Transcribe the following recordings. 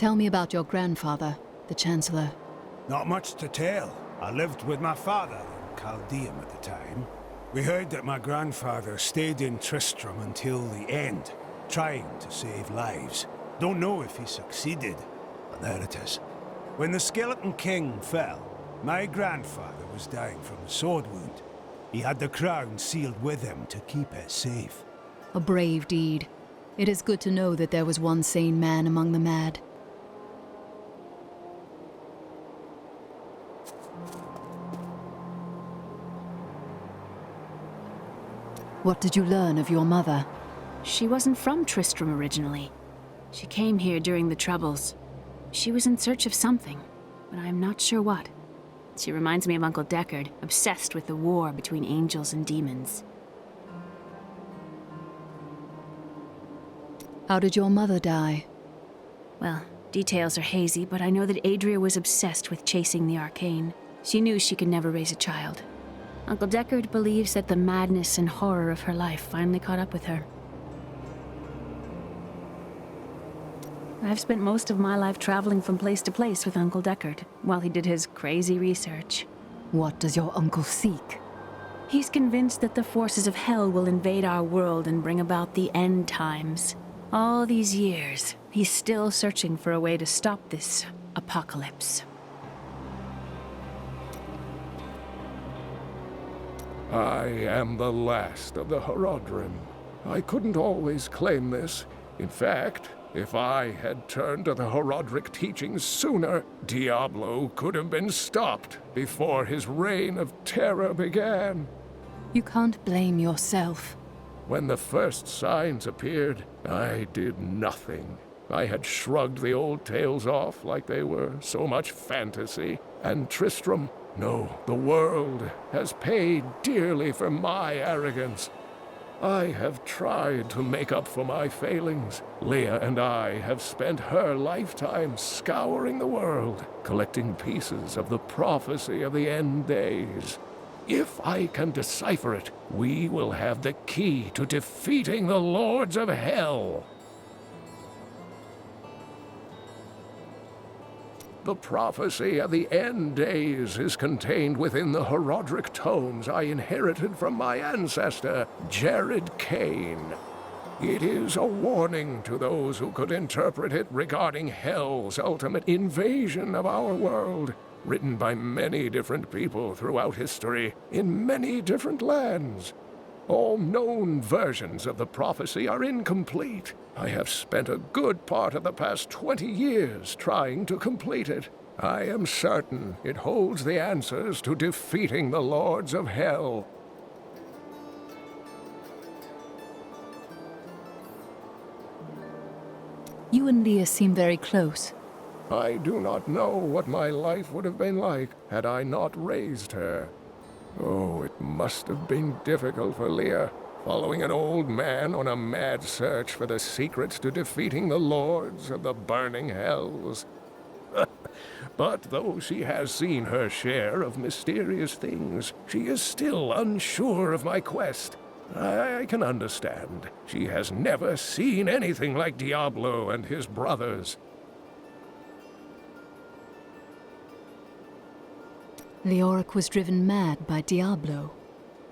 Tell me about your grandfather, the Chancellor. Not much to tell. I lived with my father in Chaldeum at the time. We heard that my grandfather stayed in Tristram until the end, trying to save lives. Don't know if he succeeded, but there it is. When the Skeleton King fell, my grandfather was dying from a sword wound. He had the crown sealed with him to keep it safe. A brave deed. It is good to know that there was one sane man among the mad. What did you learn of your mother? She wasn't from Tristram originally. She came here during the Troubles. She was in search of something, but I'm not sure what. She reminds me of Uncle Deckard, obsessed with the war between angels and demons. How did your mother die? Well, details are hazy, but I know that Adria was obsessed with chasing the arcane. She knew she could never raise a child. Uncle Deckard believes that the madness and horror of her life finally caught up with her. I've spent most of my life traveling from place to place with Uncle Deckard, while he did his crazy research. What does your uncle seek? He's convinced that the forces of hell will invade our world and bring about the end times. All these years, he's still searching for a way to stop this apocalypse. I am the last of the Horodrim. I couldn't always claim this. In fact, if I had turned to the Horodric teachings sooner, Diablo could have been stopped before his reign of terror began. You can't blame yourself. When the first signs appeared, I did nothing. I had shrugged the old tales off like they were so much fantasy, and Tristram, no, the world has paid dearly for my arrogance. I have tried to make up for my failings. Leah and I have spent her lifetime scouring the world, collecting pieces of the prophecy of the end days. If I can decipher it, we will have the key to defeating the Lords of Hell. The prophecy of the end days is contained within the Horodric tomes I inherited from my ancestor, Jared Kane. It is a warning to those who could interpret it regarding Hell's ultimate invasion of our world, written by many different people throughout history, in many different lands. All known versions of the prophecy are incomplete. I have spent a good part of the past 20 years trying to complete it. I am certain it holds the answers to defeating the Lords of Hell. You and Leah seem very close. I do not know what my life would have been like had I not raised her. Oh, it must have been difficult for Leah, following an old man on a mad search for the secrets to defeating the Lords of the Burning Hells. But though she has seen her share of mysterious things, she is still unsure of my quest. I can understand. She has never seen anything like Diablo and his brothers. Leoric was driven mad by Diablo.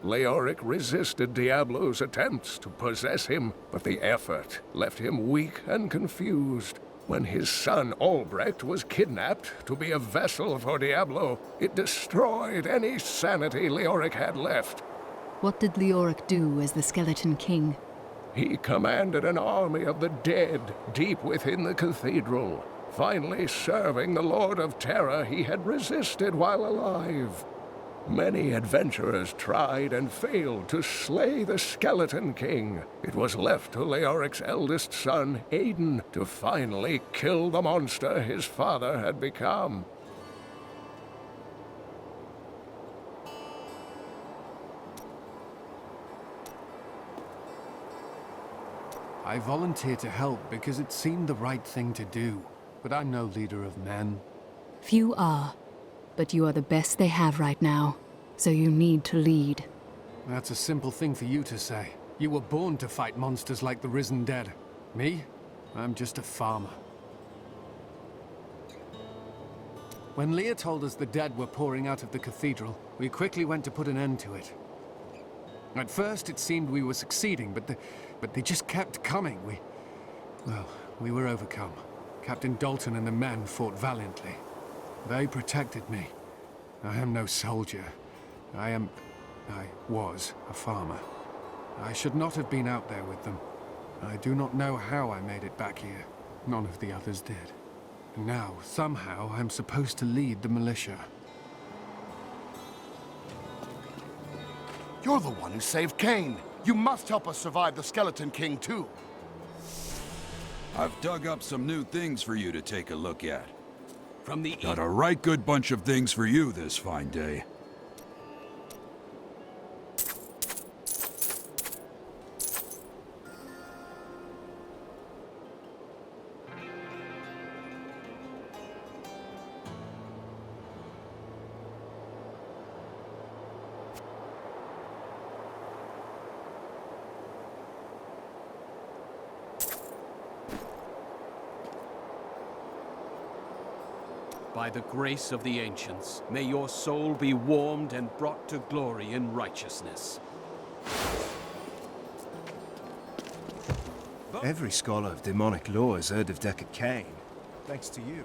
Leoric resisted Diablo's attempts to possess him, but the effort left him weak and confused. When his son Albrecht was kidnapped to be a vessel for Diablo, it destroyed any sanity Leoric had left. What did Leoric do as the Skeleton King? He commanded an army of the dead deep within the cathedral, finally serving the Lord of Terror he had resisted while alive. Many adventurers tried and failed to slay the Skeleton King. It was left to Leoric's eldest son, Aiden, to finally kill the monster his father had become. I volunteered to help because it seemed the right thing to do, but I'm no leader of men. Few are, but you are the best they have right now, so you need to lead. That's a simple thing for you to say. You were born to fight monsters like the risen dead. Me? I'm just a farmer. When Leah told us the dead were pouring out of the cathedral, we quickly went to put an end to it. At first, it seemed we were succeeding, but they just kept coming. We were overcome. Captain Dalton and the men fought valiantly. They protected me. I am no soldier. I was a farmer. I should not have been out there with them. I do not know how I made it back here. None of the others did. And now, somehow, I'm supposed to lead the militia. You're the one who saved Cain. You must help us survive the Skeleton King, too. I've dug up some new things for you to take a look at. From the Got a right good bunch of things for you this fine day. By the grace of the ancients, may your soul be warmed and brought to glory in righteousness. Every scholar of demonic lore has heard of Deckard Cain, thanks to you.